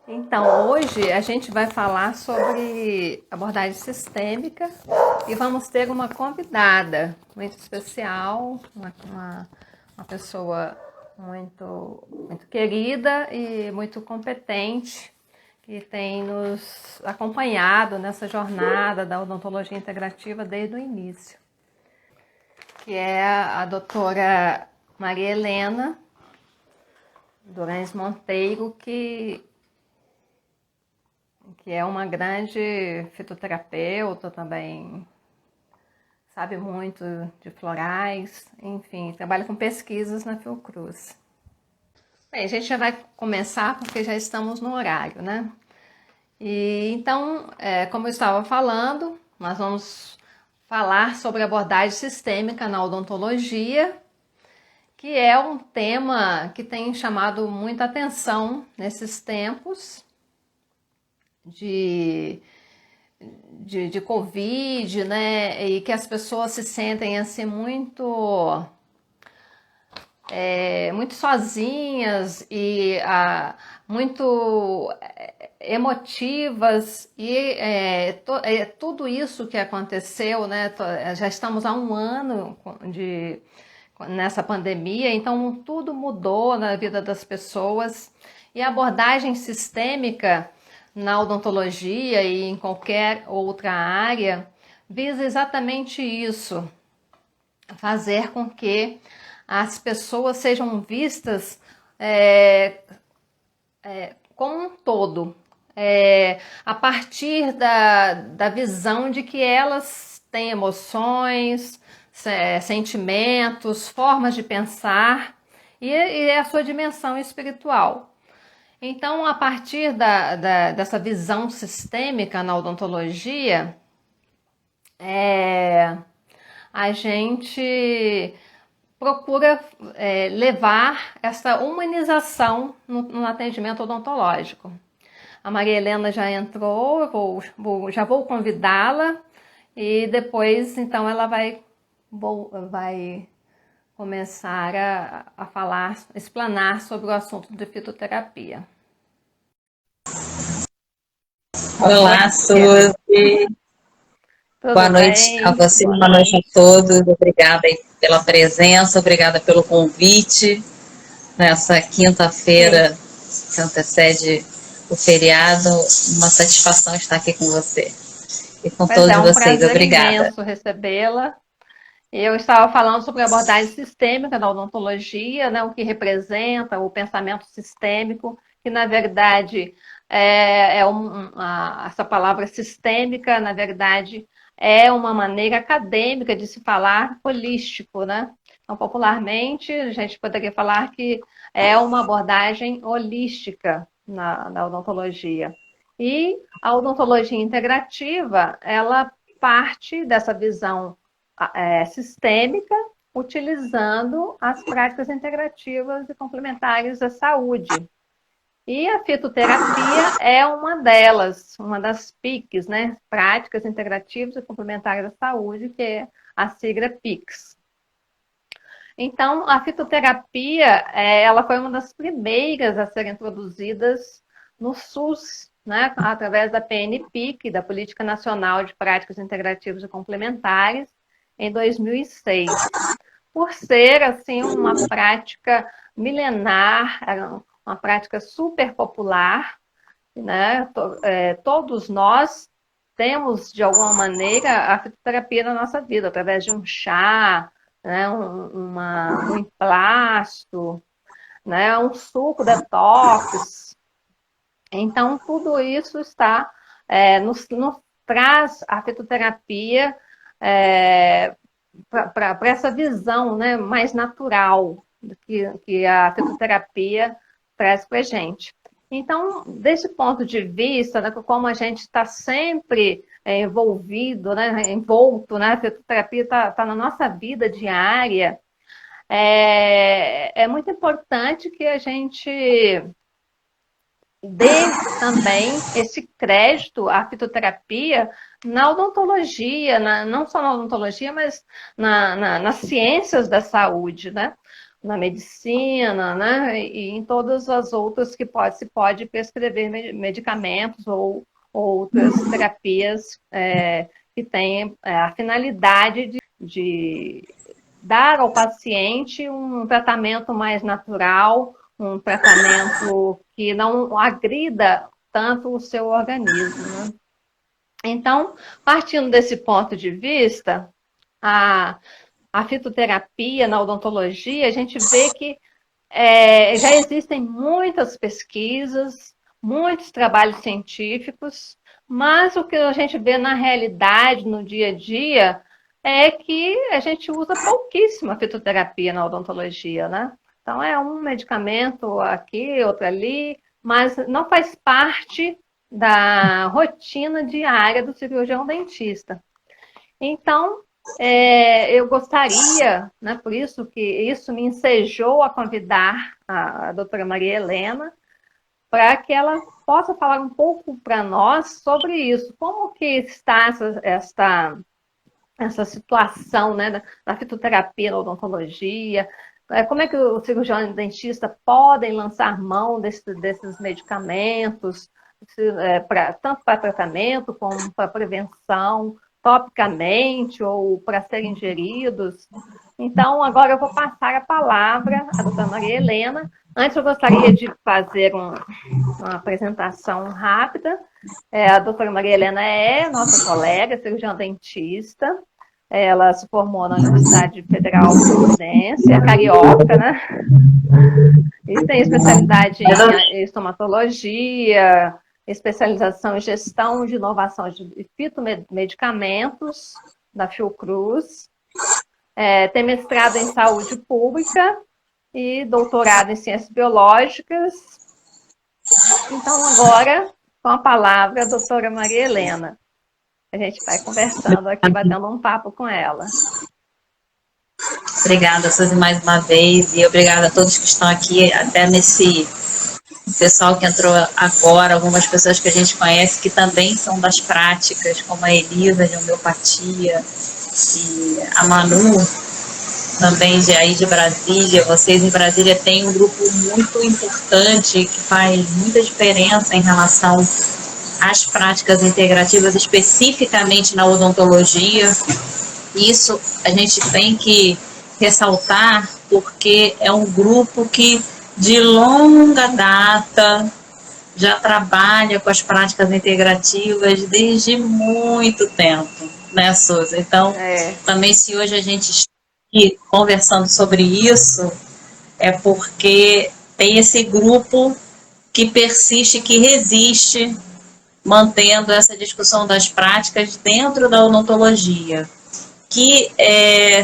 Então, hoje a gente vai falar sobre abordagem sistêmica e vamos ter uma convidada muito especial, uma pessoa muito querida e muito competente, que tem nos acompanhado nessa jornada da odontologia integrativa desde o início, que é a doutora Maria Helena Durães Monteiro, que é uma grande fitoterapeuta também, sabe muito de florais, enfim, trabalha com pesquisas na Fiocruz. Bem, a gente já vai começar porque já estamos no horário, né? E então, como eu estava falando, nós vamos falar sobre abordagem sistêmica na odontologia, que é um tema que tem chamado muita atenção nesses tempos de Covid, né? E que as pessoas se sentem assim muito sozinhas e muito emotivas e tudo isso que aconteceu, né? Já estamos há um ano nessa pandemia, então tudo mudou na vida das pessoas e a abordagem sistêmica na odontologia e em qualquer outra área visa exatamente isso, fazer com que as pessoas sejam vistas como um todo, a partir da visão de que elas têm emoções, sentimentos, formas de pensar e a sua dimensão espiritual. Então, a partir dessa visão sistêmica na odontologia, a gente procura levar essa humanização no atendimento odontológico. A Maria Helena já entrou, já vou convidá-la e depois, então, ela vai começar a falar, explanar sobre o assunto de fitoterapia. Olá, Suzy. Boa Tudo noite a bem? você, boa noite a todos. Obrigada aí pela presença, obrigada pelo convite. Nessa quinta-feira, que antecede o feriado, uma satisfação estar aqui com você e com Pois é, todos um vocês. prazer Obrigada. imenso recebê-la. Eu estava falando sobre a abordagem sistêmica da odontologia, né, o que representa o pensamento sistêmico, que na verdade essa palavra sistêmica, na verdade, é uma maneira acadêmica de se falar holístico, né? Então, popularmente, a gente poderia falar que é uma abordagem holística na odontologia. E a odontologia integrativa, ela parte dessa visão sistêmica, utilizando as práticas integrativas e complementares da saúde. E a fitoterapia é uma delas, uma das PICs, né? Práticas integrativas e complementares da saúde, que é a sigla PICs. Então, a fitoterapia, ela foi uma das primeiras a serem introduzidas no SUS, né? Através da PNPIC, da Política Nacional de Práticas Integrativas e Complementares, em 2006. Por ser, assim, uma prática milenar, uma prática super popular, né? Todos nós temos, de alguma maneira, a fitoterapia na nossa vida, através de um chá, né? Um emplasto, né? Um suco detox. Então, tudo isso está, nos traz a fitoterapia para essa visão, né, mais natural que a fitoterapia traz para a gente. Então, desse ponto de vista, né, como a gente está sempre envolvido, né, envolto, né, a fitoterapia está na nossa vida diária, é muito importante que a gente dê também esse crédito à fitoterapia na odontologia, não só na odontologia, mas nas ciências da saúde, né? na medicina, né? E em todas as outras que se pode prescrever medicamentos ou outras terapias que têm a finalidade de dar ao paciente um tratamento mais natural, um tratamento que não agrida tanto o seu organismo, né? Então, partindo desse ponto de vista, a fitoterapia na odontologia, a gente vê que já existem muitas pesquisas, muitos trabalhos científicos, mas o que a gente vê na realidade, no dia a dia, é que a gente usa pouquíssima fitoterapia na odontologia, né? Então, é um medicamento aqui, outro ali, mas não faz parte da rotina diária do cirurgião dentista. Então, eu gostaria, né, por isso que isso me ensejou a convidar a doutora Maria Helena, para que ela possa falar um pouco para nós sobre isso. Como que está essa situação, né, da fitoterapia na odontologia? Como é que o cirurgião e dentista podem lançar mão desses medicamentos, tanto para tratamento como para prevenção, topicamente ou para serem ingeridos? Então, agora eu vou passar a palavra à doutora Maria Helena. Antes, eu gostaria de fazer uma apresentação rápida. A doutora Maria Helena é nossa colega, cirurgiã dentista. Ela se formou na Universidade Federal Fluminense, carioca, né? E tem especialidade em estomatologia, especialização em gestão de inovação de fitomedicamentos, da Fiocruz. Tem mestrado em saúde pública e doutorado em ciências biológicas. Então, agora, com a palavra, a doutora Maria Helena. A gente vai conversando aqui, batendo um papo com ela. Obrigada, Suzy, mais uma vez, e obrigada a todos que estão aqui, até nesse pessoal que entrou agora, algumas pessoas que a gente conhece que também são das práticas, como a Elisa, de homeopatia, e a Manu, também de Brasília. Vocês em Brasília têm um grupo muito importante que faz muita diferença em relação às práticas integrativas, especificamente na odontologia. Isso a gente tem que ressaltar porque é um grupo que de longa data já trabalha com as práticas integrativas desde muito tempo, né, Suzy? Então, também se hoje a gente está aqui conversando sobre isso, é porque tem esse grupo que persiste, que resiste, mantendo essa discussão das práticas dentro da odontologia. Que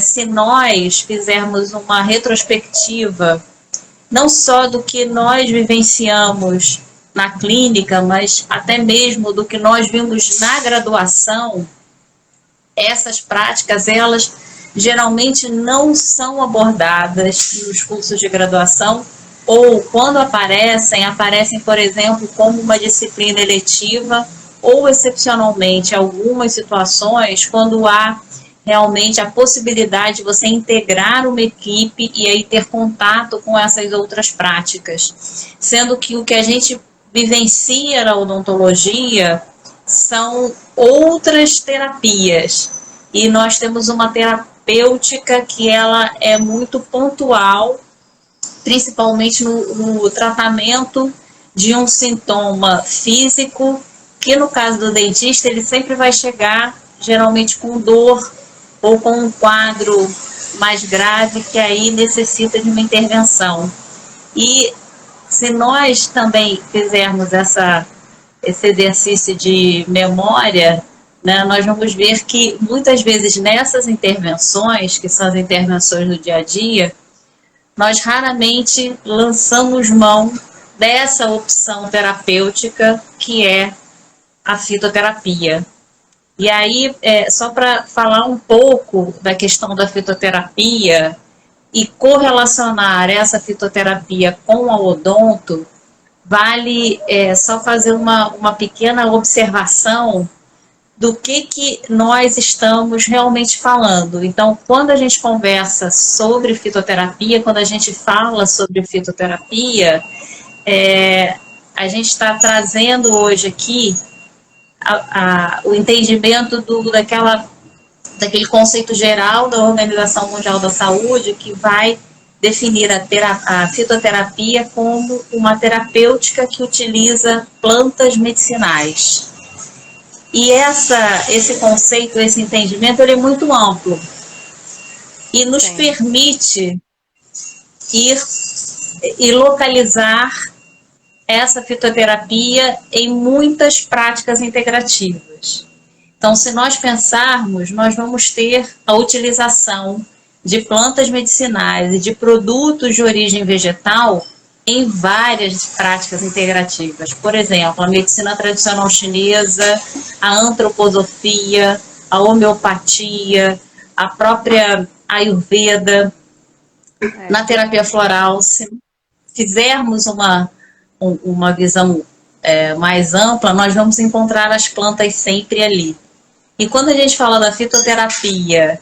se nós fizermos uma retrospectiva, não só do que nós vivenciamos na clínica, mas até mesmo do que nós vimos na graduação, essas práticas, elas geralmente não são abordadas nos cursos de graduação, ou quando aparecem, por exemplo, como uma disciplina eletiva, ou excepcionalmente, algumas situações, quando há realmente a possibilidade de você integrar uma equipe e aí ter contato com essas outras práticas. Sendo que o que a gente vivencia na odontologia são outras terapias. E nós temos uma terapêutica que ela é muito pontual, principalmente no tratamento de um sintoma físico, que no caso do dentista ele sempre vai chegar geralmente com dor, ou com um quadro mais grave que aí necessita de uma intervenção. E se nós também fizermos esse exercício de memória, né, nós vamos ver que muitas vezes nessas intervenções, que são as intervenções do dia a dia, nós raramente lançamos mão dessa opção terapêutica que é a fitoterapia. E aí, só para falar um pouco da questão da fitoterapia e correlacionar essa fitoterapia com a odonto, vale só fazer uma pequena observação do que nós estamos realmente falando. Então, quando a gente conversa sobre fitoterapia, quando a gente fala sobre fitoterapia, a gente está trazendo hoje aqui o entendimento daquele conceito geral da Organização Mundial da Saúde, que vai definir a fitoterapia como uma terapêutica que utiliza plantas medicinais. E esse conceito, esse entendimento, ele é muito amplo e nos permite ir e localizar essa fitoterapia em muitas práticas integrativas. Então, se nós pensarmos, nós vamos ter a utilização de plantas medicinais e de produtos de origem vegetal em várias práticas integrativas. Por exemplo, a medicina tradicional chinesa, a antroposofia, a homeopatia, a própria Ayurveda, na terapia floral. Se fizermos uma visão mais ampla, nós vamos encontrar as plantas sempre ali. E quando a gente fala da fitoterapia,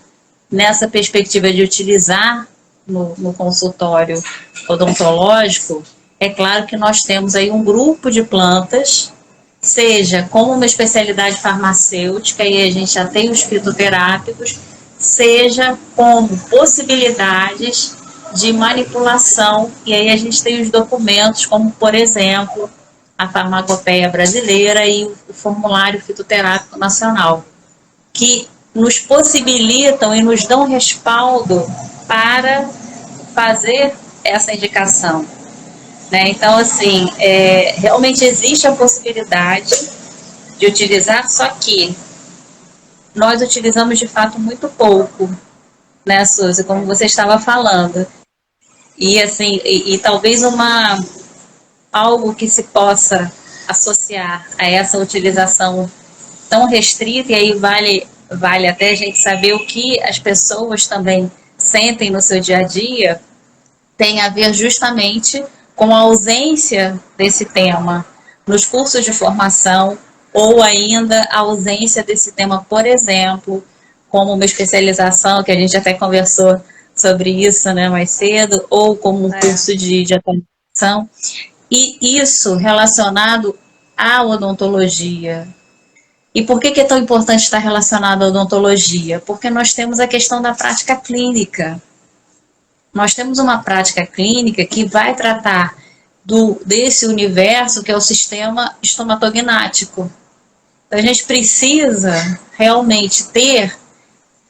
nessa perspectiva de utilizar no consultório odontológico, é claro que nós temos aí um grupo de plantas, seja como uma especialidade farmacêutica, e a gente já tem os fitoterápicos, seja como possibilidades de manipulação, e aí a gente tem os documentos, como, por exemplo, a Farmacopeia Brasileira e o Formulário Fitoterápico Nacional, que nos possibilitam e nos dão respaldo para fazer essa indicação. Né? Então, assim, realmente existe a possibilidade de utilizar, só que nós utilizamos de fato muito pouco, né, Suzy, como você estava falando. E assim, e talvez algo que se possa associar a essa utilização tão restrita, e aí vale até a gente saber o que as pessoas também sentem no seu dia a dia, tem a ver justamente com a ausência desse tema nos cursos de formação, ou ainda a ausência desse tema, por exemplo, como uma especialização, que a gente até conversou sobre isso, né, mais cedo, ou como um curso de atualização, e isso relacionado à odontologia. E por que é tão importante estar relacionado à odontologia? Porque nós temos a questão da prática clínica. Nós temos uma prática clínica que vai tratar desse universo que é o sistema estomatognático. Então, a gente precisa realmente ter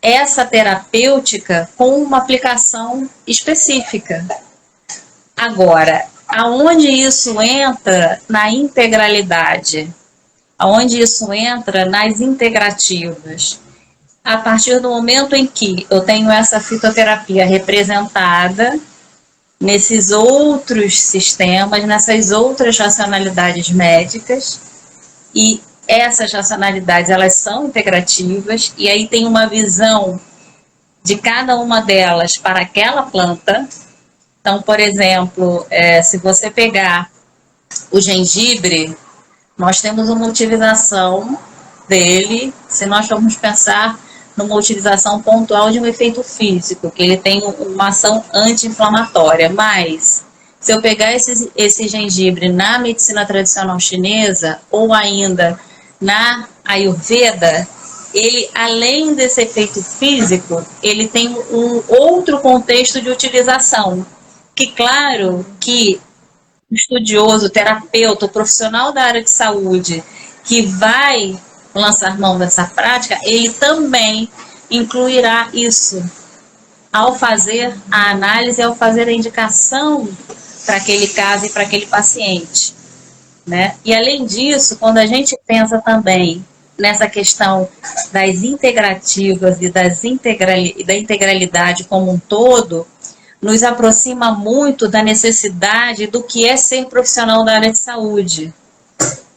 essa terapêutica com uma aplicação específica. Agora, aonde isso entra na integralidade? Aonde isso entra nas integrativas? A partir do momento em que eu tenho essa fitoterapia representada nesses outros sistemas, nessas outras racionalidades médicas, e essas racionalidades, elas são integrativas, e aí tem uma visão de cada uma delas para aquela planta. Então, por exemplo, se você pegar o gengibre, nós temos uma utilização dele, se nós formos pensar numa utilização pontual de um efeito físico, que ele tem uma ação anti-inflamatória, mas se eu pegar esse gengibre na medicina tradicional chinesa, ou ainda na Ayurveda, ele, além desse efeito físico, ele tem um outro contexto de utilização, que claro que o estudioso, o terapeuta, o profissional da área de saúde que vai lançar mão dessa prática, ele também incluirá isso ao fazer a análise, ao fazer a indicação para aquele caso e para aquele paciente, né? E além disso, quando a gente pensa também nessa questão das integrativas e da integralidade como um todo, nos aproxima muito da necessidade do que é ser profissional da área de saúde.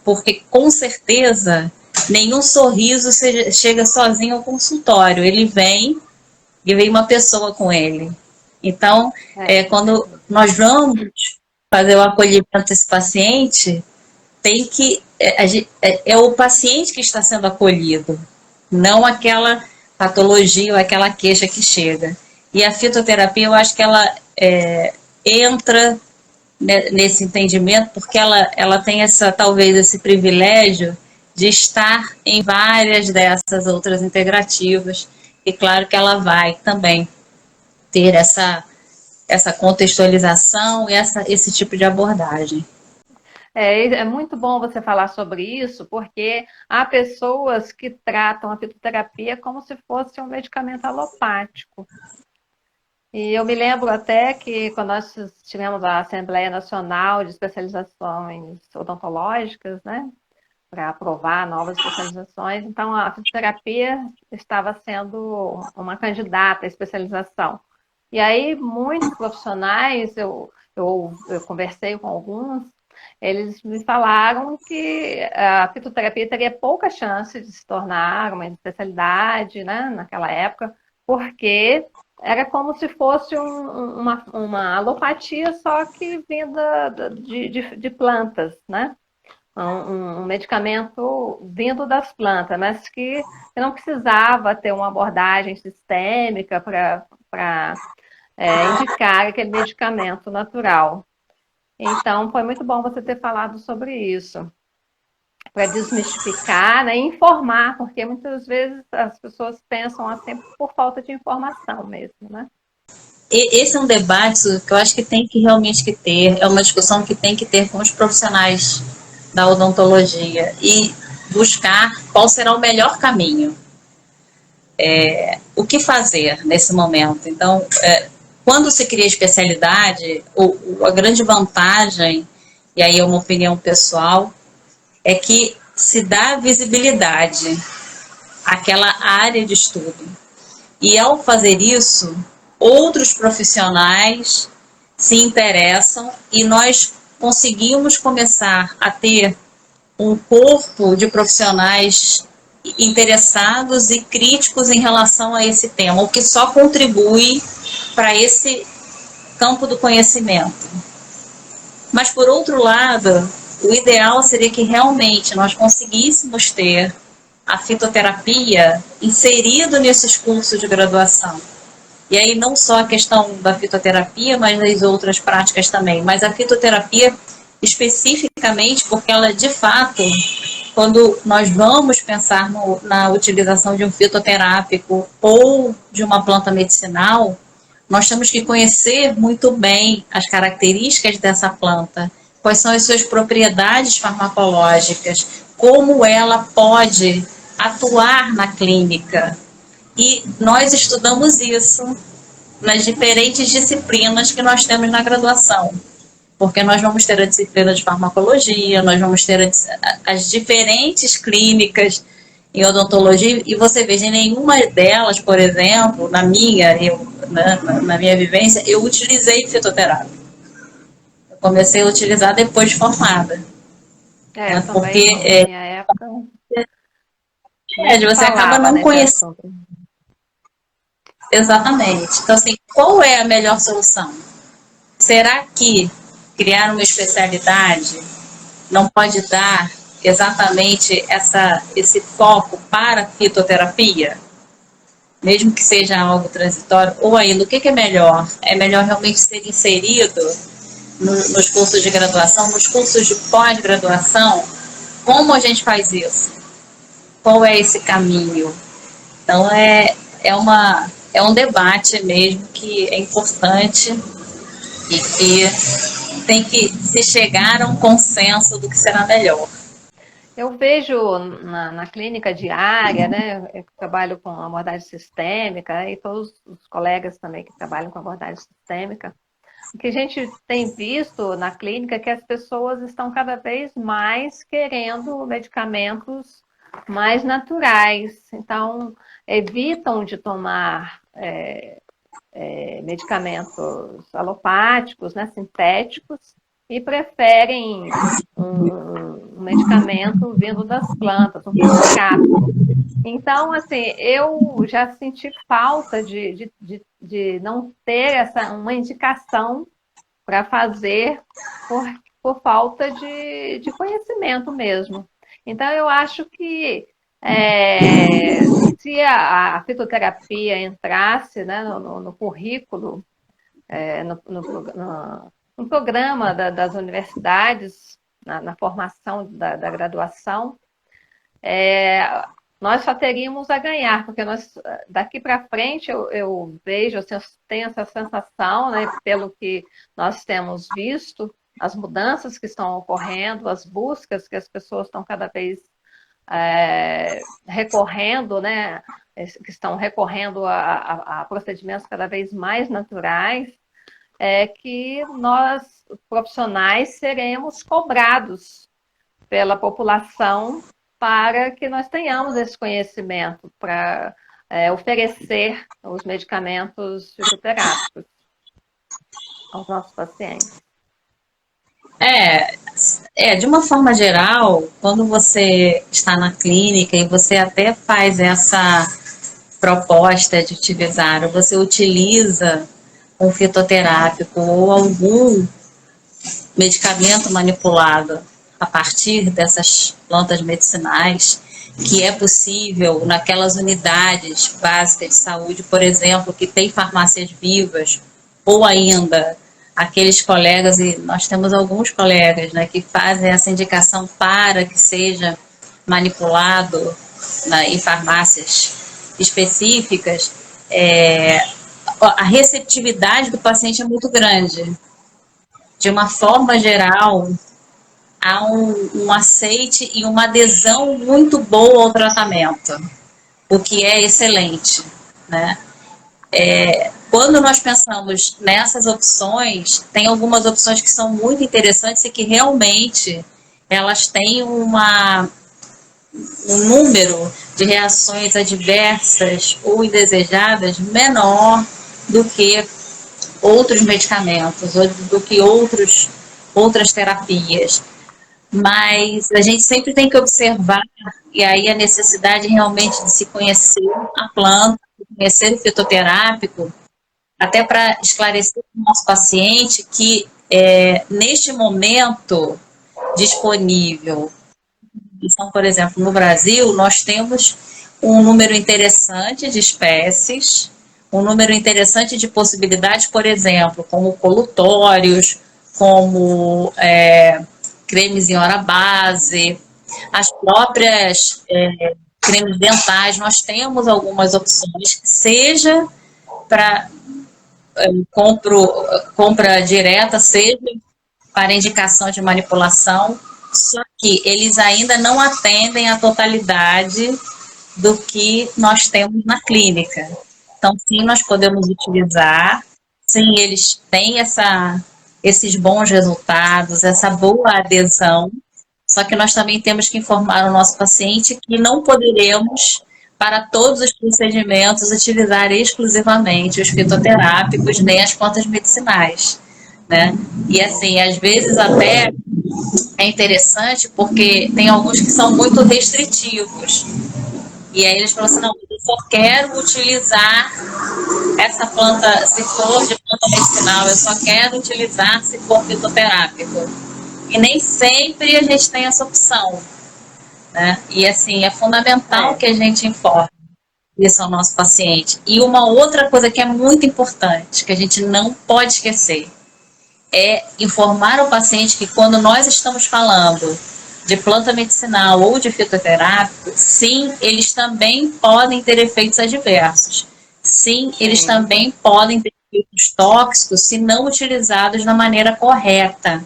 Porque, com certeza, nenhum sorriso chega sozinho ao consultório. Ele vem e vem uma pessoa com ele. Então, quando nós vamos fazer o acolhimento desse paciente, tem que é o paciente que está sendo acolhido, não aquela patologia ou aquela queixa que chega. E a fitoterapia, eu acho que ela entra nesse entendimento porque ela tem talvez esse privilégio de estar em várias dessas outras integrativas. E claro que ela vai também ter essa contextualização e esse tipo de abordagem. É muito bom você falar sobre isso, porque há pessoas que tratam a fitoterapia como se fosse um medicamento alopático. E eu me lembro até que quando nós tivemos a Assembleia Nacional de Especializações Odontológicas, né, para aprovar novas especializações, então a fitoterapia estava sendo uma candidata à especialização. E aí muitos profissionais, eu conversei com alguns, eles me falaram que a fitoterapia teria pouca chance de se tornar uma especialidade, né, naquela época, porque era como se fosse uma alopatia, só que vinda de plantas, né? Um medicamento vindo das plantas, mas que não precisava ter uma abordagem sistêmica para indicar aquele medicamento natural. Então, foi muito bom você ter falado sobre isso, para desmistificar, né, e informar, porque muitas vezes as pessoas pensam assim por falta de informação mesmo, né? Esse é um debate que eu acho que tem que realmente que ter, é uma discussão que tem que ter com os profissionais da odontologia e buscar qual será o melhor caminho. O que fazer nesse momento? Então, quando se cria especialidade, a grande vantagem, e aí é uma opinião pessoal, é que se dá visibilidade àquela área de estudo. E ao fazer isso, outros profissionais se interessam e nós conseguimos começar a ter um corpo de profissionais interessados e críticos em relação a esse tema, o que só contribui para esse campo do conhecimento. Mas, por outro lado, o ideal seria que realmente nós conseguíssemos ter a fitoterapia inserido nesses cursos de graduação. E aí não só a questão da fitoterapia, mas das outras práticas também. Mas a fitoterapia especificamente porque ela, de fato, quando nós vamos pensar na utilização de um fitoterápico ou de uma planta medicinal, nós temos que conhecer muito bem as características dessa planta, quais são as suas propriedades farmacológicas, como ela pode atuar na clínica. E nós estudamos isso nas diferentes disciplinas que nós temos na graduação. Porque nós vamos ter a disciplina de farmacologia, nós vamos ter as diferentes clínicas em odontologia, e você veja, em nenhuma delas, por exemplo, na minha vivência, eu utilizei fitoterapia. Eu comecei a utilizar depois de formada. Eu Porque também, na minha época, nem se você acaba falava não nesse conhecendo. assunto. Exatamente. Então, assim, qual é a melhor solução? Será que criar uma especialidade não pode dar exatamente esse foco para a fitoterapia? Mesmo que seja algo transitório, ou ainda, o que é melhor? É melhor realmente ser inserido nos cursos de graduação, nos cursos de pós-graduação? Como a gente faz isso? Qual é esse caminho? Então, é um debate mesmo que é importante e que tem que se chegar a um consenso do que será melhor. Eu vejo na clínica diária, né, eu trabalho com abordagem sistêmica e todos os colegas também que trabalham com abordagem sistêmica, o que a gente tem visto na clínica é que as pessoas estão cada vez mais querendo medicamentos mais naturais, então evitam de tomar medicamentos alopáticos, né, sintéticos, e preferem um medicamento vindo das plantas, um fitoterápico. Então, assim, eu já senti falta de não ter uma indicação para fazer, por falta de conhecimento mesmo. Então, eu acho que se a fitoterapia entrasse, né, no currículo, no programa das universidades, na formação da graduação, nós só teríamos a ganhar, porque daqui para frente eu vejo, eu tenho essa sensação, né, pelo que nós temos visto, as mudanças que estão ocorrendo, as buscas que as pessoas estão cada vez recorrendo, né, que estão recorrendo a procedimentos cada vez mais naturais, que nós, profissionais, seremos cobrados pela população para que nós tenhamos esse conhecimento para oferecer os medicamentos fitoterápicos aos nossos pacientes. De uma forma geral, quando você está na clínica e você até faz essa proposta de utilizar, ou você utiliza um fitoterápico ou algum medicamento manipulado a partir dessas plantas medicinais, que é possível naquelas unidades básicas de saúde, por exemplo, que tem farmácias vivas, ou ainda aqueles colegas, e nós temos alguns colegas, né, que fazem essa indicação para que seja manipulado em farmácias específicas, a receptividade do paciente é muito grande. De uma forma geral, há um aceite e uma adesão muito boa ao tratamento, o que é excelente, né? Quando nós pensamos nessas opções, tem algumas opções que são muito interessantes e que realmente elas têm um número de reações adversas ou indesejadas menor do que outros medicamentos, ou do que outras terapias. Mas a gente sempre tem que observar, e aí a necessidade realmente de se conhecer a planta, conhecer o fitoterápico, até para esclarecer para o nosso paciente que neste momento disponível, então, por exemplo, no Brasil, nós temos um número interessante de espécies, um número interessante de possibilidades, por exemplo, como colutórios, como cremes em hora base, as próprias cremes dentais, nós temos algumas opções, seja para compra direta, seja para indicação de manipulação, só que eles ainda não atendem a totalidade do que nós temos na clínica. Então, sim, nós podemos utilizar, sim, eles têm esses bons resultados, essa boa adesão, só que nós também temos que informar o nosso paciente que não poderemos, para todos os procedimentos, utilizar exclusivamente os fitoterápicos nem as plantas medicinais, né? E assim, às vezes até é interessante porque tem alguns que são muito restritivos. E aí eles falam assim, não, eu só quero utilizar essa planta, se for de planta medicinal, eu só quero utilizar se for fitoterápico. E nem sempre a gente tem essa opção, né? E assim, é fundamental que a gente informe isso ao nosso paciente. E uma outra coisa que é muito importante, que a gente não pode esquecer, é informar o paciente que quando nós estamos falando de planta medicinal ou de fitoterápico, sim, eles também podem ter efeitos adversos. Sim, eles também podem ter efeitos tóxicos se não utilizados da maneira correta.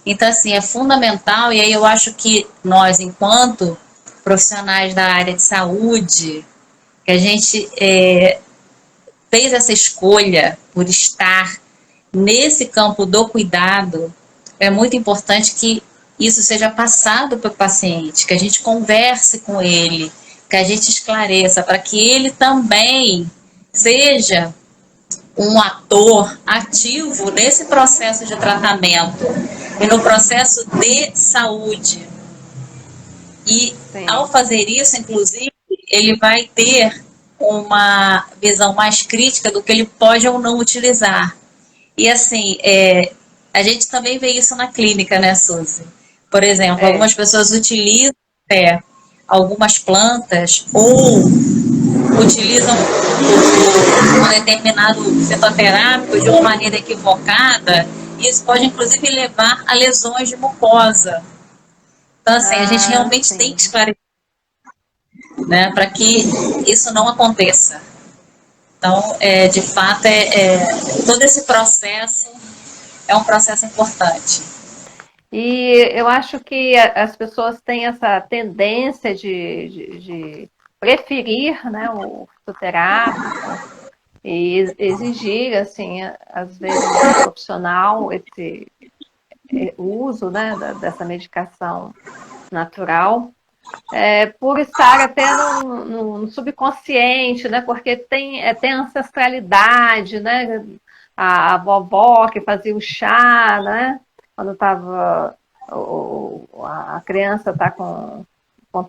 Então, assim, é fundamental, e aí eu acho que nós, enquanto profissionais da área de saúde, que a gente fez essa escolha por estar nesse campo do cuidado, é muito importante que isso seja passado para o paciente, que a gente converse com ele, que a gente esclareça, para que ele também seja um ator ativo nesse processo de tratamento e no processo de saúde. E ao fazer isso, inclusive, ele vai ter uma visão mais crítica do que ele pode ou não utilizar. E assim, A gente também vê isso na clínica, né, Suzy? Por exemplo, É. algumas pessoas utilizam algumas plantas ou utilizam um determinado fitoterápico de uma maneira equivocada, e isso pode inclusive levar a lesões de mucosa. Então, assim, a gente Ah, realmente tem que sim. esclarecer, né, para que isso não aconteça. Então, de fato, todo esse processo é um processo importante. E eu acho que as pessoas têm essa tendência de preferir, né, o fitoterápico e exigir, assim, às vezes do profissional esse o uso, né, dessa medicação natural, por estar até no subconsciente, né, porque tem ancestralidade, né, a vovó que fazia o chá, né, quando estava a criança está com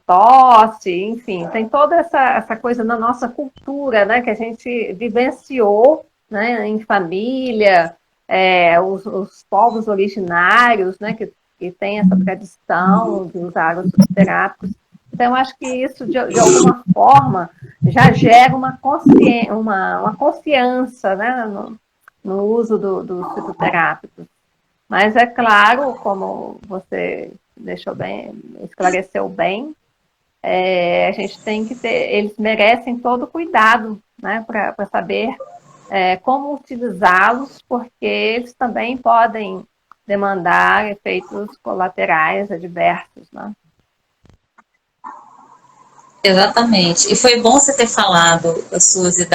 tosse, enfim, tem toda essa coisa na nossa cultura, né, que a gente vivenciou, né, em família, os povos originários, né, que tem essa tradição de usar os fitoterápicos. Então, eu acho que isso, de alguma forma, já gera uma confiança, né, no uso dos fitoterápicos. Mas é claro, como você deixou bem, esclareceu bem, a gente tem que ter, eles merecem todo o cuidado, né, para saber como utilizá-los, porque eles também podem demandar efeitos colaterais adversos, né? Exatamente. E foi bom você ter falado, Suzy,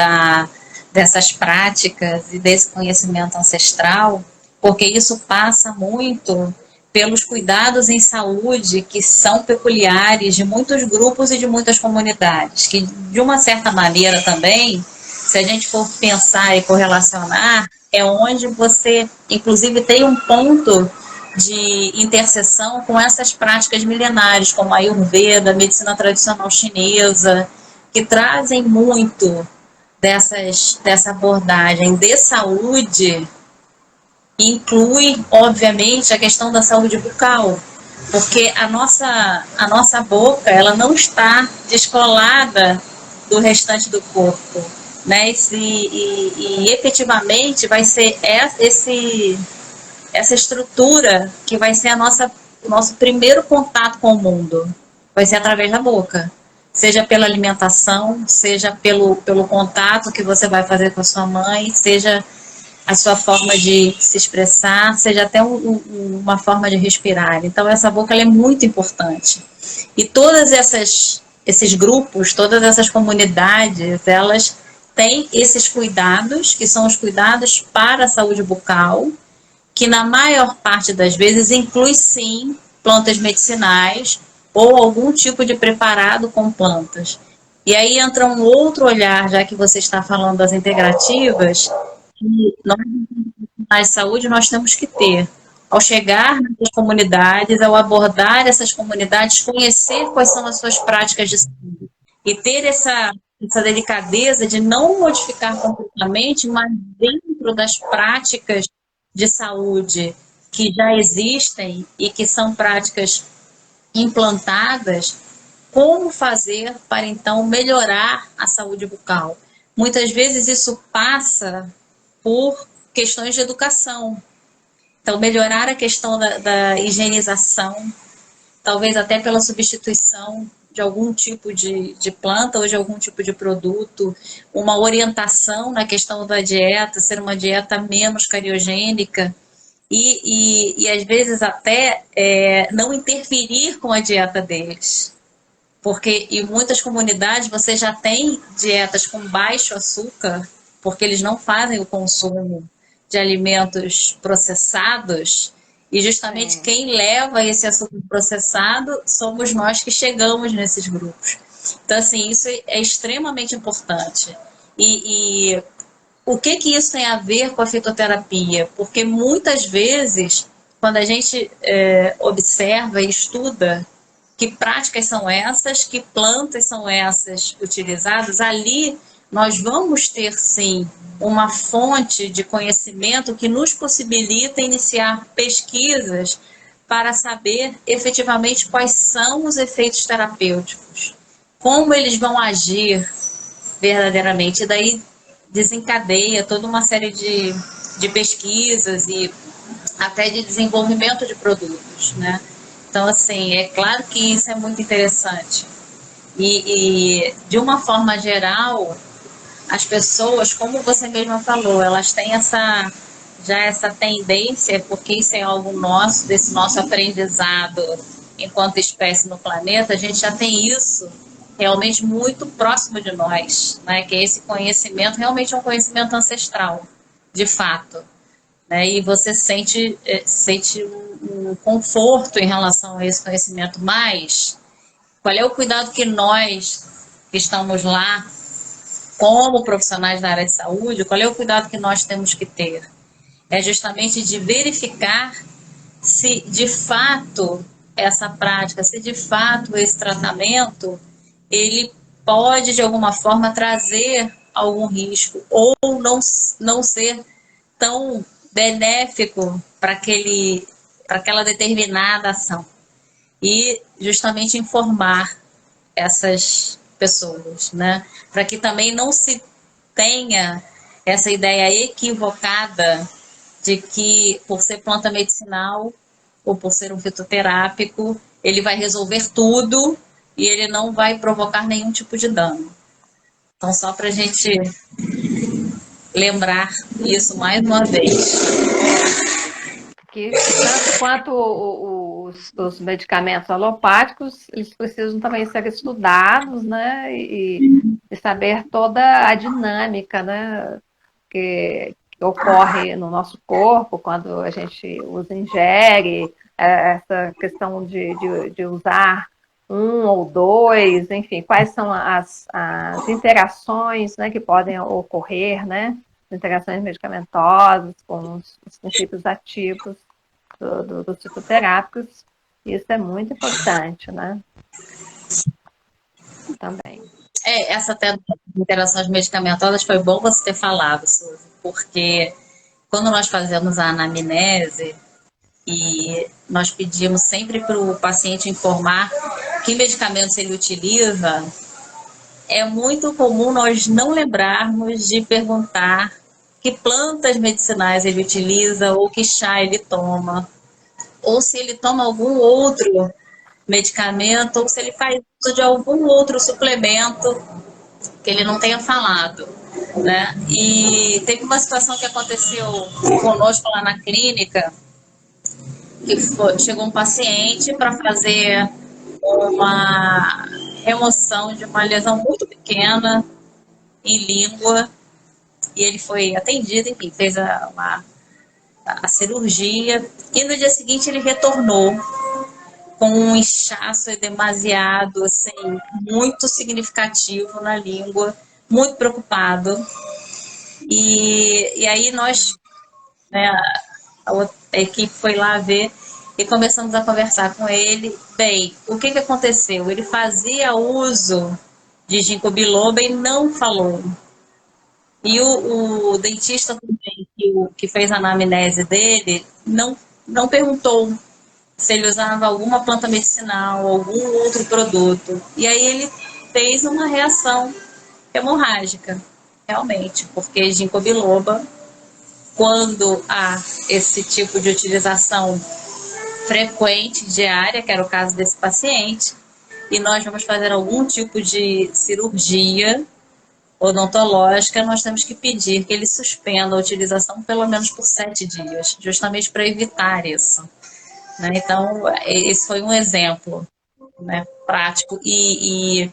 dessas práticas e desse conhecimento ancestral, porque isso passa muito pelos cuidados em saúde que são peculiares de muitos grupos e de muitas comunidades, que de uma certa maneira também, se a gente for pensar e correlacionar, é onde você, inclusive, tem um ponto de interseção com essas práticas milenares, como a Ayurveda, a medicina tradicional chinesa, que trazem muito dessa abordagem de saúde, inclui, obviamente, a questão da saúde bucal, porque a nossa boca ela não está descolada do restante do corpo, né? E efetivamente vai ser essa estrutura que vai ser o nosso primeiro contato com o mundo. Vai ser através da boca. Seja pela alimentação, seja pelo contato que você vai fazer com a sua mãe, seja a sua forma de se expressar, seja até uma forma de respirar. Então, essa boca ela é muito importante. E esses grupos, todas essas comunidades, elas têm esses cuidados, que são os cuidados para a saúde bucal, que na maior parte das vezes inclui sim plantas medicinais ou algum tipo de preparado com plantas. E aí entra um outro olhar, já que você está falando das integrativas, que nós, na saúde, nós temos que ter. Ao chegar nas comunidades, ao abordar essas comunidades, conhecer quais são as suas práticas de saúde e ter essa delicadeza de não modificar completamente, mas dentro das práticas de saúde que já existem e que são práticas implantadas, como fazer para então melhorar a saúde bucal. Muitas vezes isso passa por questões de educação. Então, melhorar a questão da higienização, talvez até pela substituição de algum tipo de planta ou de algum tipo de produto, uma orientação na questão da dieta, ser uma dieta menos cariogênica e às vezes até não interferir com a dieta deles. Porque em muitas comunidades você já tem dietas com baixo açúcar, porque eles não fazem o consumo de alimentos processados, e justamente Sim. quem leva esse açúcar processado somos nós que chegamos nesses grupos. Então, assim, isso é extremamente importante. E o que isso tem a ver com a fitoterapia? Porque muitas vezes, quando a gente observa e estuda que práticas são essas, que plantas são essas utilizadas, ali nós vamos ter, sim, uma fonte de conhecimento que nos possibilita iniciar pesquisas para saber efetivamente quais são os efeitos terapêuticos, como eles vão agir verdadeiramente. E daí desencadeia toda uma série de pesquisas e até de desenvolvimento de produtos, né? Então, assim, é claro que isso é muito interessante. E de uma forma geral, as pessoas, como você mesma falou, elas têm essa tendência, porque isso é algo nosso, desse nosso aprendizado enquanto espécie no planeta, a gente já tem isso realmente muito próximo de nós, né? Que esse conhecimento realmente é um conhecimento ancestral, de fato. Né? E você sente um conforto em relação a esse conhecimento, mas qual é o cuidado que nós que estamos lá como profissionais da área de saúde, qual é o cuidado que nós temos que ter? É justamente de verificar se de fato essa prática, se de fato esse tratamento, ele pode de alguma forma trazer algum risco ou não ser tão benéfico para aquela determinada ação. E justamente informar essas pessoas, né? Para que também não se tenha essa ideia equivocada de que por ser planta medicinal ou por ser um fitoterápico, ele vai resolver tudo e ele não vai provocar nenhum tipo de dano. Então, só para a gente lembrar isso mais uma vez. Que tanto quanto os medicamentos alopáticos, eles precisam também ser estudados, né? E saber toda a dinâmica, né? Que ocorre no nosso corpo quando a gente os ingere, essa questão de usar um ou dois, enfim, quais são as interações, né, que podem ocorrer, né? Interações medicamentosas com os princípios ativos dos psicoterápicos. Isso é muito importante, né? Também. Essa até interações medicamentosas foi bom você ter falado, Suzy, porque quando nós fazemos a anamnese e nós pedimos sempre para o paciente informar que medicamentos ele utiliza, é muito comum nós não lembrarmos de perguntar que plantas medicinais ele utiliza ou que chá ele toma, ou se ele toma algum outro medicamento, ou se ele faz uso de algum outro suplemento que ele não tenha falado, né? E teve uma situação que aconteceu conosco lá na clínica, que chegou um paciente para fazer uma remoção de uma lesão muito pequena em língua, e ele foi atendido, enfim, fez a cirurgia, e no dia seguinte ele retornou com um inchaço demasiado, assim, muito significativo na língua, muito preocupado. E aí nós, né, a equipe foi lá ver e começamos a conversar com ele. Bem, o que aconteceu? Ele fazia uso de ginkgo biloba e não falou. E o dentista também, que fez a anamnese dele, não perguntou se ele usava alguma planta medicinal, algum outro produto. E aí ele fez uma reação hemorrágica, realmente, porque ginkgo biloba, quando há esse tipo de utilização frequente, diária, que era o caso desse paciente, e nós vamos fazer algum tipo de cirurgia odontológica, nós temos que pedir que ele suspenda a utilização pelo menos por 7 dias, justamente para evitar isso. Né? Então, esse foi um exemplo, né, prático. E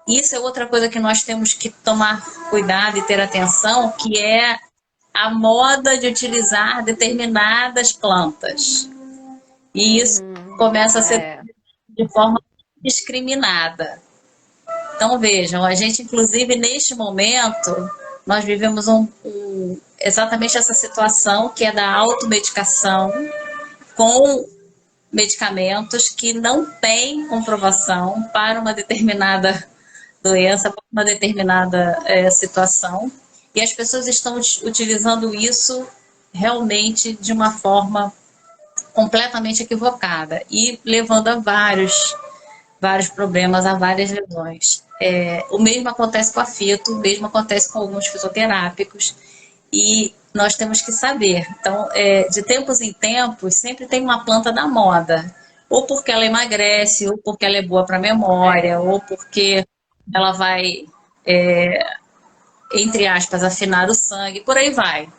isso é outra coisa que nós temos que tomar cuidado e ter atenção, que é a moda de utilizar determinadas plantas. E isso começa a ser de forma discriminada. Então, vejam, a gente, inclusive, neste momento, nós vivemos exatamente essa situação, que é da automedicação com medicamentos que não têm comprovação para uma determinada doença para uma determinada situação, e as pessoas estão utilizando isso realmente de uma forma completamente equivocada e levando a vários problemas, a várias lesões. O mesmo acontece com a fito, o mesmo acontece com alguns fisioterápicos, e nós temos que saber. Então, de tempos em tempos, sempre tem uma planta da moda, ou porque ela emagrece, ou porque ela é boa para a memória, ou porque ela vai, entre aspas, afinar o sangue, por aí vai.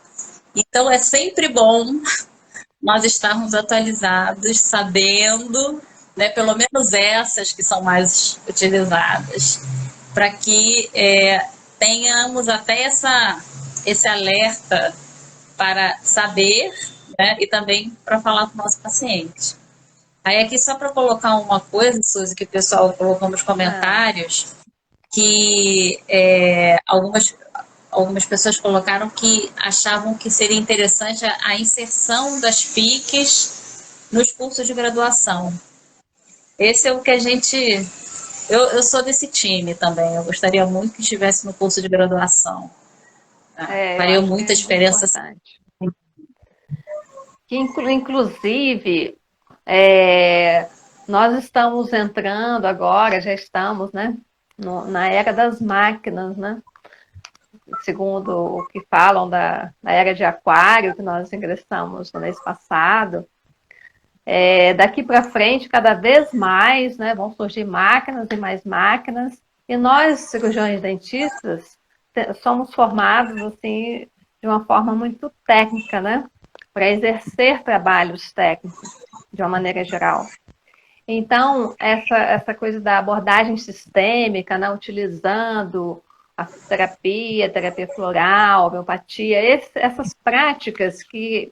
Então, é sempre bom nós estarmos atualizados, sabendo, né, pelo menos essas que são mais utilizadas, para que tenhamos até esse alerta para saber, né, e também para falar com o nosso paciente. Aí aqui só para colocar uma coisa, Suzy, que o pessoal colocou nos comentários, que algumas pessoas colocaram que achavam que seria interessante a inserção das PICs nos cursos de graduação. Esse é o que a gente... Eu sou desse time também, eu gostaria muito que estivesse no curso de graduação. Faria muita diferença. Que, inclusive, nós estamos entrando agora, já estamos, né, na era das máquinas, né? Segundo o que falam da era de Aquário, que nós ingressamos no mês passado. Daqui para frente, cada vez mais, né, vão surgir máquinas e mais máquinas, e nós, cirurgiões dentistas, somos formados assim, de uma forma muito técnica, né, para exercer trabalhos técnicos, de uma maneira geral. Então, essa coisa da abordagem sistêmica, né, utilizando a terapia floral, homeopatia, essas práticas que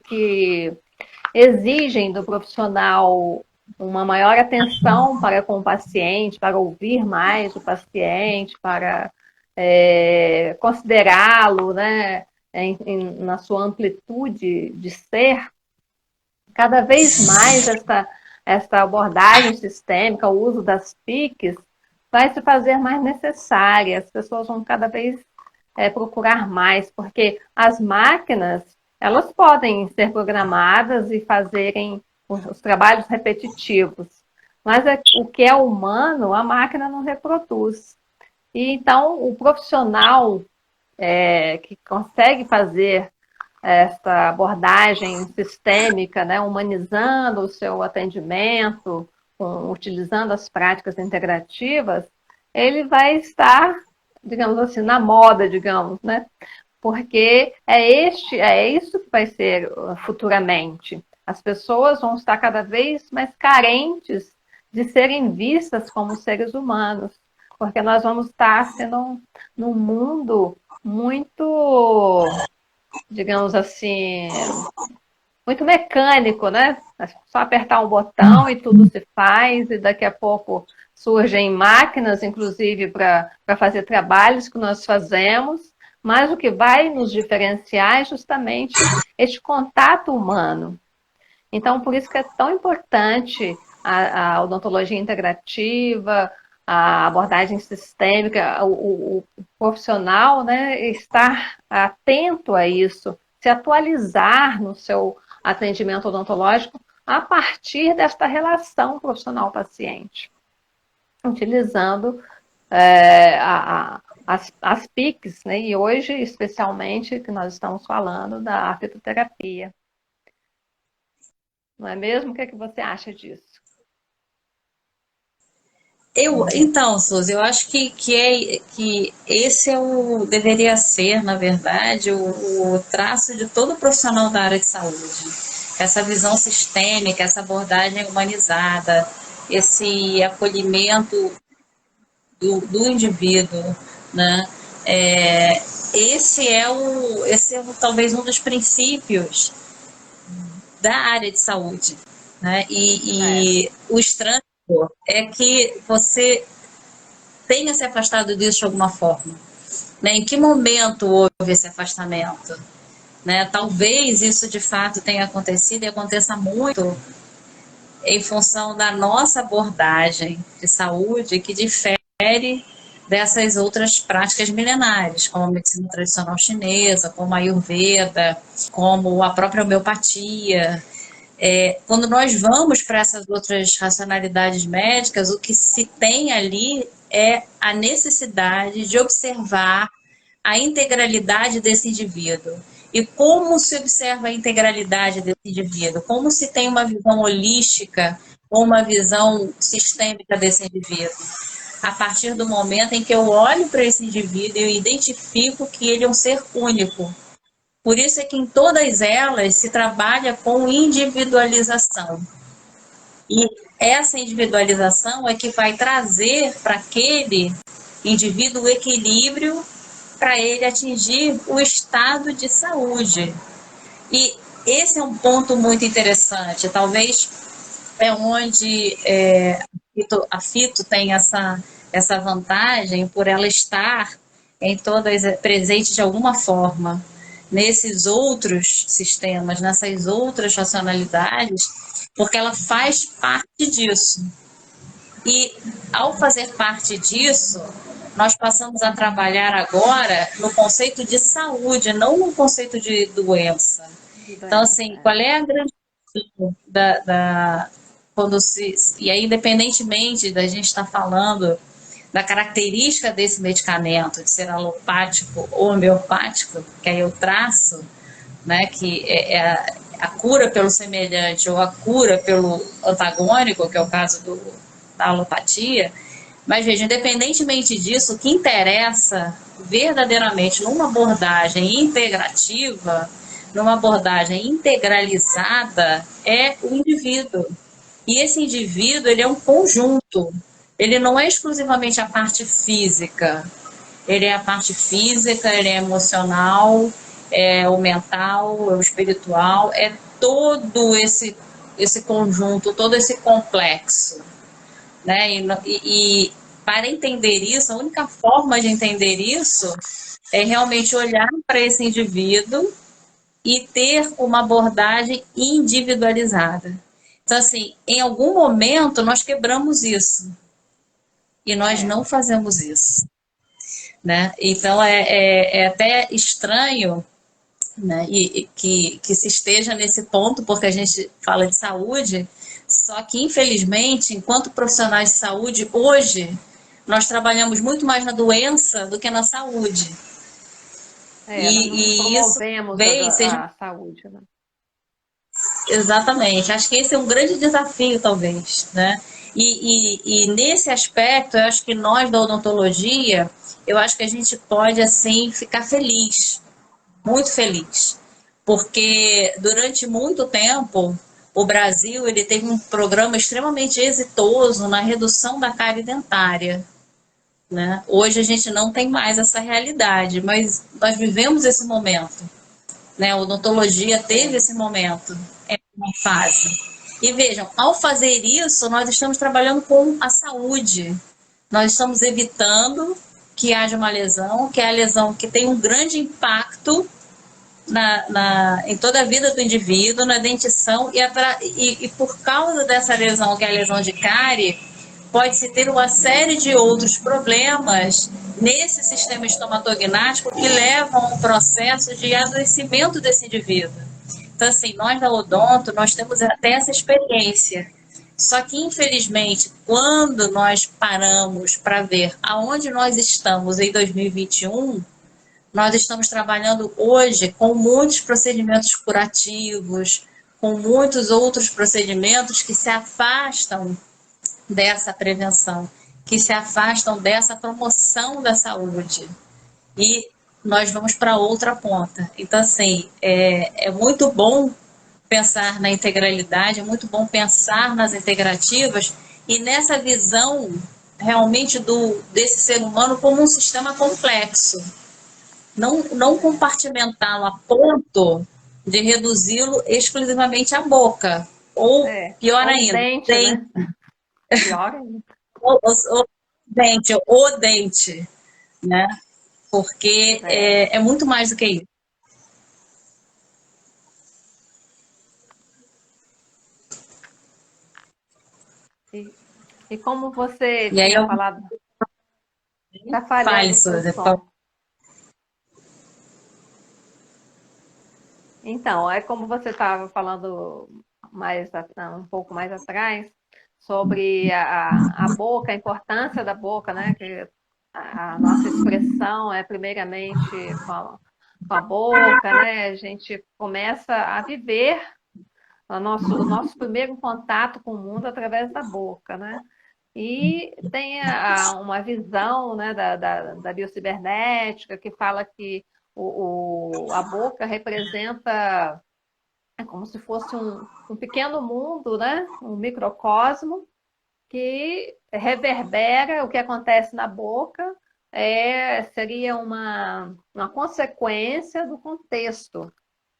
exigem do profissional uma maior atenção para com o paciente, para ouvir mais o paciente, para considerá-lo, né, na sua amplitude de ser. Cada vez mais essa abordagem sistêmica, o uso das PICs, vai se fazer mais necessária. As pessoas vão cada vez procurar mais, porque as máquinas, elas podem ser programadas e fazerem os trabalhos repetitivos, mas o que é humano, a máquina não reproduz. E então, o profissional que consegue fazer essa abordagem sistêmica, né, humanizando o seu atendimento, utilizando as práticas integrativas, ele vai estar, digamos assim, na moda, digamos, né? Porque é isso que vai ser futuramente. As pessoas vão estar cada vez mais carentes de serem vistas como seres humanos, porque nós vamos estar sendo num mundo muito, digamos assim, muito mecânico, né? É só apertar um botão e tudo se faz, e daqui a pouco surgem máquinas, inclusive, para fazer trabalhos que nós fazemos, mas o que vai nos diferenciar é justamente este contato humano. Então, por isso que é tão importante a odontologia integrativa, a abordagem sistêmica, o profissional, né, estar atento a isso, se atualizar no seu atendimento odontológico a partir desta relação profissional-paciente, utilizando as PICs, né, e hoje, especialmente, que nós estamos falando da fitoterapia. Não é mesmo? O que você acha disso? Então, Suzy, eu acho que esse deveria ser, na verdade, o traço de todo profissional da área de saúde. Essa visão sistêmica, essa abordagem humanizada, esse acolhimento do indivíduo, né? Esse é talvez um dos princípios da área de saúde, né? E o estranho é que você tenha se afastado disso de alguma forma, né? Em que momento houve esse afastamento, né? Talvez isso de fato tenha acontecido e aconteça muito em função da nossa abordagem de saúde, que difere dessas outras práticas milenares, como a medicina tradicional chinesa, como a Ayurveda, como a própria homeopatia. Quando nós vamos para essas outras racionalidades médicas, o que se tem ali é a necessidade de observar a integralidade desse indivíduo. E como se observa a integralidade desse indivíduo? Como se tem uma visão holística ou uma visão sistêmica desse indivíduo? A partir do momento em que eu olho para esse indivíduo e eu identifico que ele é um ser único. Por isso é que em todas elas se trabalha com individualização. E essa individualização é que vai trazer para aquele indivíduo o equilíbrio para ele atingir o estado de saúde. E esse é um ponto muito interessante. Talvez é onde a Fito tem essa vantagem por ela estar em todas presente de alguma forma nesses outros sistemas, nessas outras racionalidades, porque ela faz parte disso. E ao fazer parte disso, nós passamos a trabalhar agora no conceito de saúde, não no conceito de doença. Então, assim, qual é a grande quando e aí, independentemente da gente estar falando da característica desse medicamento, de ser alopático ou homeopático, que aí eu traço, né, que é a cura pelo semelhante ou a cura pelo antagônico, que é o caso da alopatia. Mas veja, independentemente disso, o que interessa verdadeiramente numa abordagem integrativa, numa abordagem integralizada, é o indivíduo. E esse indivíduo, ele é um conjunto. Ele não é exclusivamente a parte física. Ele é a parte física, ele é emocional, é o mental, é o espiritual, é todo esse conjunto, todo esse complexo. Né? E para entender isso, a única forma de entender isso é realmente olhar para esse indivíduo e ter uma abordagem individualizada. Então, assim, em algum momento nós quebramos isso e nós não fazemos isso, né? Então é até estranho, né, e que se esteja nesse ponto, porque a gente fala de saúde, só que infelizmente, enquanto profissionais de saúde, hoje nós trabalhamos muito mais na doença do que na saúde. Nós não E isso promovemos talvez seja a saúde, né? exatamente. Acho que esse é um grande desafio, talvez, né? E nesse aspecto, eu acho que nós da odontologia, eu acho que a gente pode assim ficar feliz, muito feliz, porque durante muito tempo o Brasil ele teve um programa extremamente exitoso na redução da cárie dentária, né? Hoje a gente não tem mais essa realidade, mas nós vivemos esse momento, né? A odontologia teve esse momento, é uma fase. E vejam, ao fazer isso, nós estamos trabalhando com a saúde. Nós estamos evitando que haja uma lesão, que é a lesão que tem um grande impacto em toda a vida do indivíduo, na dentição, e por causa dessa lesão, que é a lesão de cárie, pode-se ter uma série de outros problemas nesse sistema estomatognático que levam a um processo de adoecimento desse indivíduo. Então, assim, nós da Odonto, nós temos até essa experiência. Só que, infelizmente, quando nós paramos para ver aonde nós estamos em 2021, nós estamos trabalhando hoje com muitos procedimentos curativos, com muitos outros procedimentos que se afastam dessa prevenção, que se afastam dessa promoção da saúde. E nós vamos para outra ponta. Então, assim, é muito bom pensar na integralidade, é muito bom pensar nas integrativas e nessa visão realmente desse ser humano como um sistema complexo. Não compartimentá-lo a ponto de reduzi-lo exclusivamente à boca. Ou, pior Ou ainda, dente, dente. né? Pior ainda. O dente, né? Porque é muito mais do que isso. E como você E aí tinha eu falado, Está falhando Fale, o seu Suzy, por som. favor. Então, é como você estava falando um pouco mais atrás, sobre a boca, a importância da boca, né? Que a nossa expressão é primeiramente com a boca, né? A gente começa a viver o nosso primeiro contato com o mundo através da boca, né? E tem uma visão, né, da biocibernética que fala que a boca representa como se fosse um pequeno mundo, né? Um microcosmo que reverbera o que acontece na boca, seria uma consequência do contexto.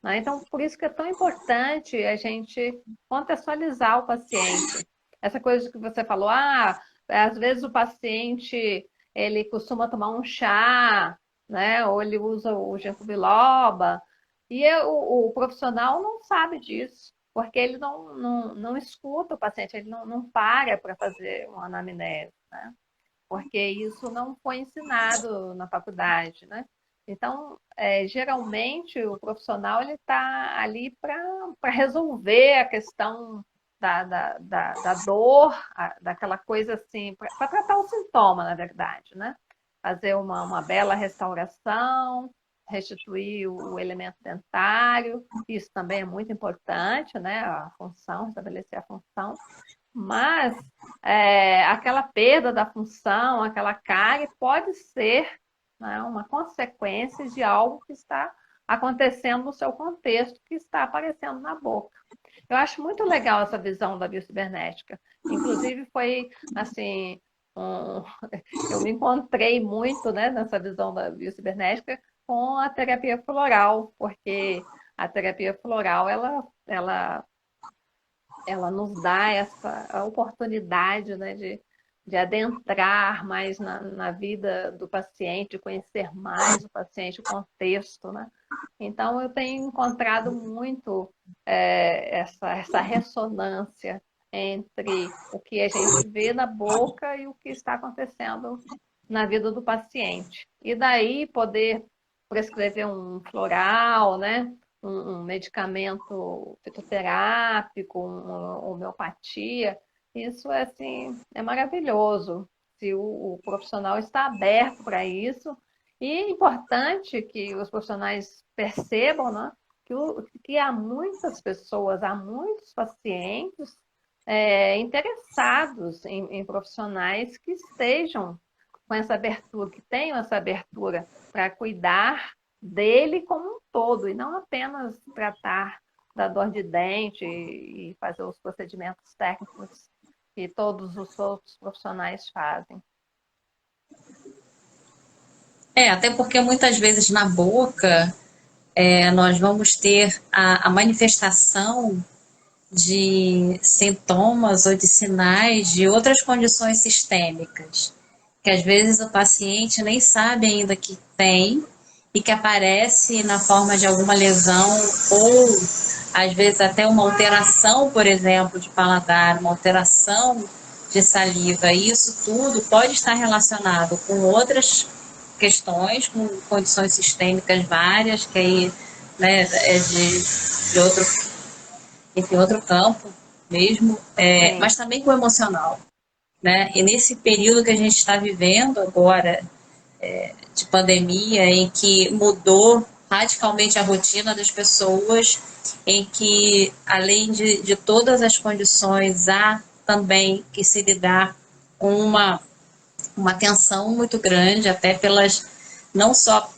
Né? Então, por isso que é tão importante a gente contextualizar o paciente. Essa coisa que você falou, às vezes o paciente ele costuma tomar um chá, né? Ou ele usa o ginkgo biloba, e o profissional não sabe disso, porque ele não escuta o paciente, ele não para fazer uma anamnese, né? Porque isso não foi ensinado na faculdade, né? Então, geralmente, o profissional ele está ali para resolver a questão da dor, daquela coisa assim, para tratar o sintoma, na verdade, né? Fazer uma bela restauração, restituir o elemento dentário, isso também é muito importante, né? A função, estabelecer a função, mas aquela perda da função, aquela cárie, pode ser, né, uma consequência de algo que está acontecendo no seu contexto, que está aparecendo na boca. Eu acho muito legal essa visão da biocibernética. Inclusive, foi assim, um... eu me encontrei muito, né, nessa visão da biocibernética com a terapia floral, porque a terapia floral ela nos dá essa oportunidade, né, de adentrar mais na vida do paciente, conhecer mais o paciente, o contexto, né? Então, eu tenho encontrado muito essa ressonância entre o que a gente vê na boca e o que está acontecendo na vida do paciente. E daí poder prescrever um floral, né? Um medicamento fitoterápico, uma homeopatia, isso é assim, é maravilhoso se o profissional está aberto para isso. E é importante que os profissionais percebam, né, que há muitas pessoas, há muitos pacientes interessados em profissionais que estejam com essa abertura, que tenham essa abertura para cuidar dele como um todo, e não apenas tratar da dor de dente e fazer os procedimentos técnicos que todos os outros profissionais fazem. Até porque muitas vezes na boca nós vamos ter a manifestação de sintomas ou de sinais de outras condições sistêmicas, que às vezes o paciente nem sabe ainda que tem e que aparece na forma de alguma lesão ou às vezes até uma alteração, por exemplo, de paladar, uma alteração de saliva. E isso tudo pode estar relacionado com outras questões, com condições sistêmicas várias, que aí, né, é de outro, enfim, outro campo mesmo, mas Sim, também com o emocional, né? E nesse período que a gente está vivendo agora, de pandemia, em que mudou radicalmente a rotina das pessoas, em que, além de todas as condições, há também que se lidar com uma tensão muito grande, até pelas, não só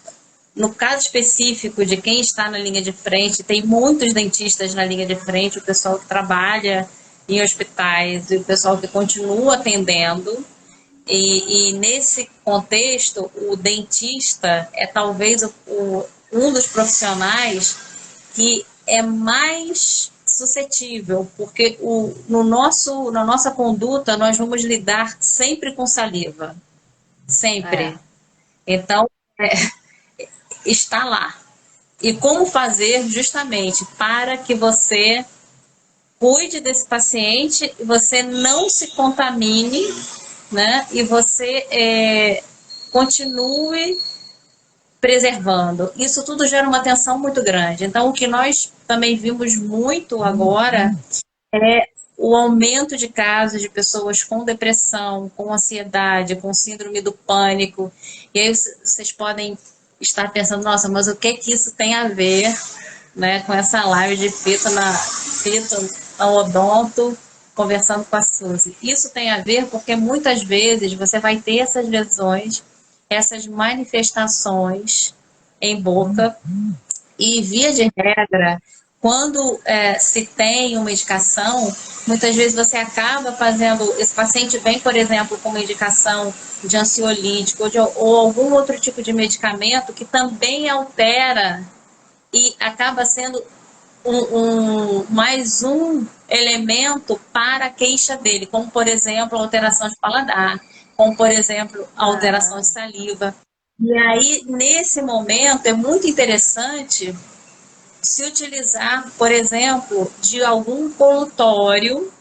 no caso específico de quem está na linha de frente, tem muitos dentistas na linha de frente, o pessoal que trabalha em hospitais e o pessoal que continua atendendo. E nesse contexto, o dentista é talvez um dos profissionais que é mais suscetível, porque na nossa conduta nós vamos lidar sempre com saliva, é, sempre. Então, está lá. E como fazer justamente para que você cuide desse paciente e você não se contamine, né? E você continue preservando. Isso tudo gera uma tensão muito grande. Então, o que nós também vimos muito agora é o aumento de casos de pessoas com depressão, com ansiedade, com síndrome do pânico. E aí vocês podem estar pensando, nossa, mas o que isso tem a ver, né, com essa live de fita na odonto, conversando com a Suzy? Isso tem a ver porque muitas vezes você vai ter essas lesões, essas manifestações em boca, e via de regra, quando se tem uma indicação, muitas vezes você acaba fazendo, esse paciente vem, por exemplo, com uma indicação de ansiolítico ou algum outro tipo de medicamento que também altera e acaba sendo mais um elemento para a queixa dele, como, por exemplo, a alteração de paladar, como, por exemplo, a alteração de saliva. E aí, nesse momento, é muito interessante se utilizar, por exemplo, de algum colutório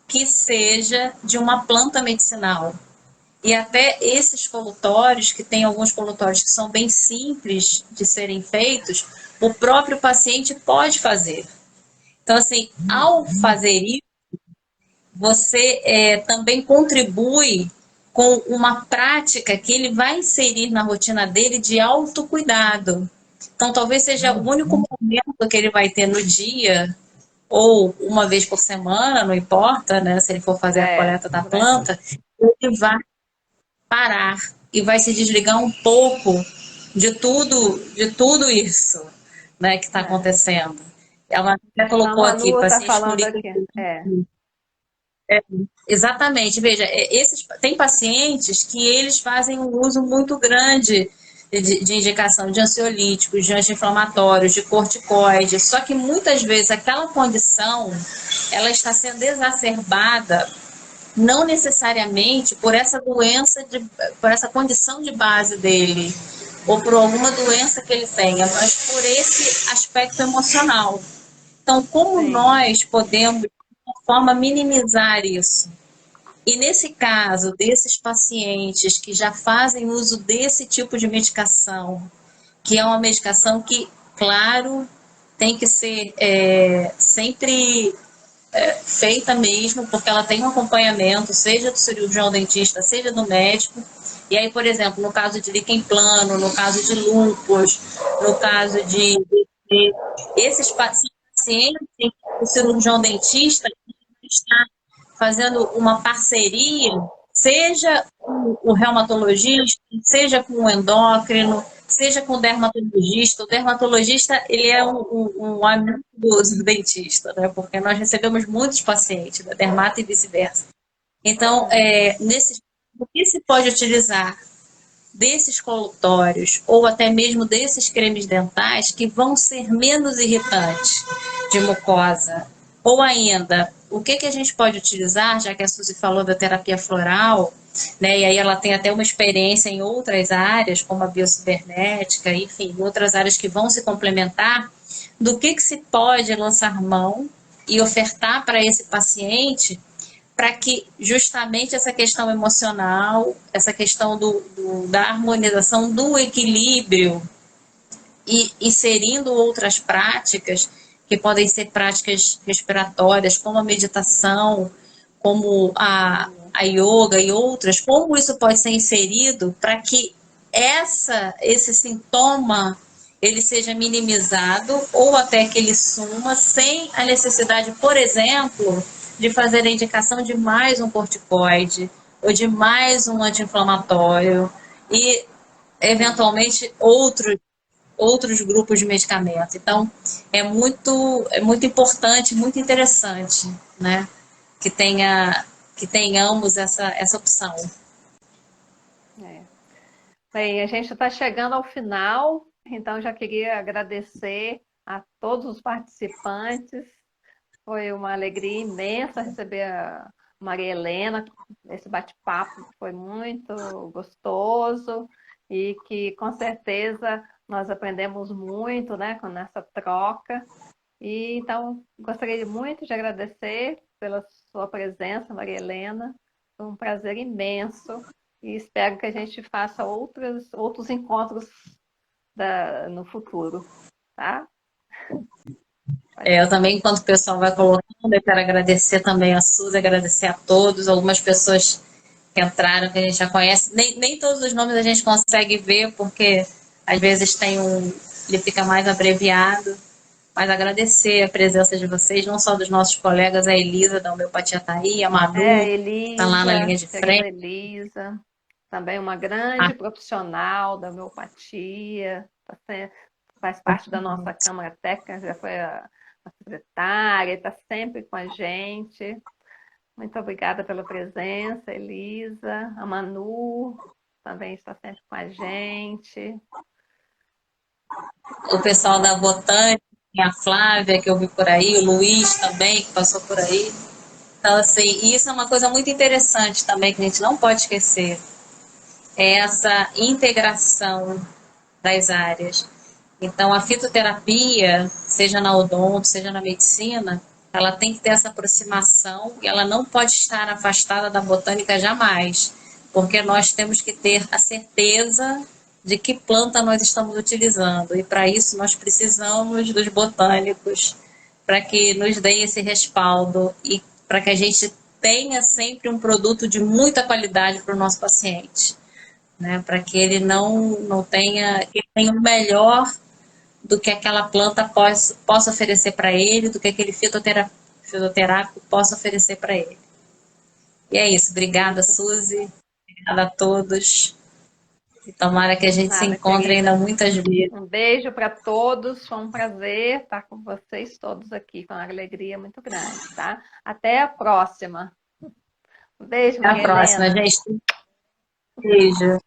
que seja de uma planta medicinal. E até esses colutórios, que tem alguns colutórios que são bem simples de serem feitos, o próprio paciente pode fazer. Então, assim, ao fazer isso, você também contribui com uma prática que ele vai inserir na rotina dele de autocuidado. Então, talvez seja o único momento que ele vai ter no dia, ou uma vez por semana, não importa, né? Se ele for fazer a coleta da planta, ele vai parar e vai se desligar um pouco de tudo isso, né, que está acontecendo. Ela até colocou aqui, paciente com líquido. Exatamente, veja, tem pacientes que eles fazem um uso muito grande de indicação de ansiolíticos, de anti-inflamatórios, de corticoides, só que muitas vezes aquela condição ela está sendo exacerbada não necessariamente por essa doença, por essa condição de base dele, ou por alguma doença que ele tenha, mas por esse aspecto emocional. Então, como nós podemos, de uma forma, minimizar isso? E nesse caso, desses pacientes que já fazem uso desse tipo de medicação, que é uma medicação que, claro, tem que ser sempre feita mesmo, porque ela tem um acompanhamento, seja do cirurgião dentista, seja do médico. E aí, por exemplo, no caso de líquen plano, no caso de lúpus, no caso de esses pacientes, o cirurgião dentista está fazendo uma parceria, seja com o reumatologista, seja com o endócrino, seja com o dermatologista. O dermatologista, ele é um amigo do dentista, né? Porque nós recebemos muitos pacientes da dermato e vice-versa. Então, o que se pode utilizar desses colutórios ou até mesmo desses cremes dentais que vão ser menos irritantes de mucosa? Ou ainda, o que a gente pode utilizar, já que a Suzy falou da terapia floral, né, e aí ela tem até uma experiência em outras áreas, como a biocibernética, enfim, outras áreas que vão se complementar, do que se pode lançar mão e ofertar para esse paciente para que justamente essa questão emocional, essa questão da harmonização, do equilíbrio e inserindo outras práticas que podem ser práticas respiratórias, como a meditação, como a yoga e outras, como isso pode ser inserido para que esse sintoma ele seja minimizado ou até que ele suma sem a necessidade, por exemplo, de fazer a indicação de mais um corticoide ou de mais um anti-inflamatório e eventualmente outros grupos de medicamento. Então, é muito importante, muito interessante, né, que tenhamos essa opção. Bem, a gente está chegando ao final, então já queria agradecer a todos os participantes. Foi uma alegria imensa receber a Maria Helena. Esse bate-papo foi muito gostoso e que com certeza nós aprendemos muito, né, com essa troca. E então gostaria muito de agradecer pela sua presença, Maria Helena. Foi um prazer imenso e espero que a gente faça outros encontros no futuro, tá? Eu também, enquanto o pessoal vai colocando, eu quero agradecer também a Suzy, agradecer a todos, algumas pessoas que entraram, que a gente já conhece. Nem todos os nomes a gente consegue ver, porque às vezes ele fica mais abreviado. Mas agradecer a presença de vocês, não só dos nossos colegas, a Elisa da Homeopatia tá aí, a Manu, está lá na linha de Querida frente. Elisa, também uma grande profissional da homeopatia, faz parte da nossa Câmara Técnica, já foi a secretária, está sempre com a gente. Muito obrigada pela presença, Elisa. A Manu também está sempre com a gente. O pessoal da Botânica, a Flávia, que eu vi por aí, o Luiz também, que passou por aí. Então, assim, isso é uma coisa muito interessante também, que a gente não pode esquecer. É essa integração das áreas. Então, a fitoterapia, seja na odonto, seja na medicina, ela tem que ter essa aproximação e ela não pode estar afastada da botânica jamais, porque nós temos que ter a certeza de que planta nós estamos utilizando. E para isso nós precisamos dos botânicos para que nos deem esse respaldo e para que a gente tenha sempre um produto de muita qualidade para o nosso paciente, né? Para que ele não tenha, que ele tenha o melhor do que aquela planta possa oferecer para ele, do que aquele fitoterápico possa oferecer para ele. E é isso. Obrigada, Suzy. Obrigada a todos. E tomara que a gente se encontre Querida. ainda muitas vezes. Um beijo para todos. Foi um prazer estar com vocês todos aqui. Foi uma alegria muito grande, tá? Até a próxima. Um beijo, Até a próxima, gente. Beijo.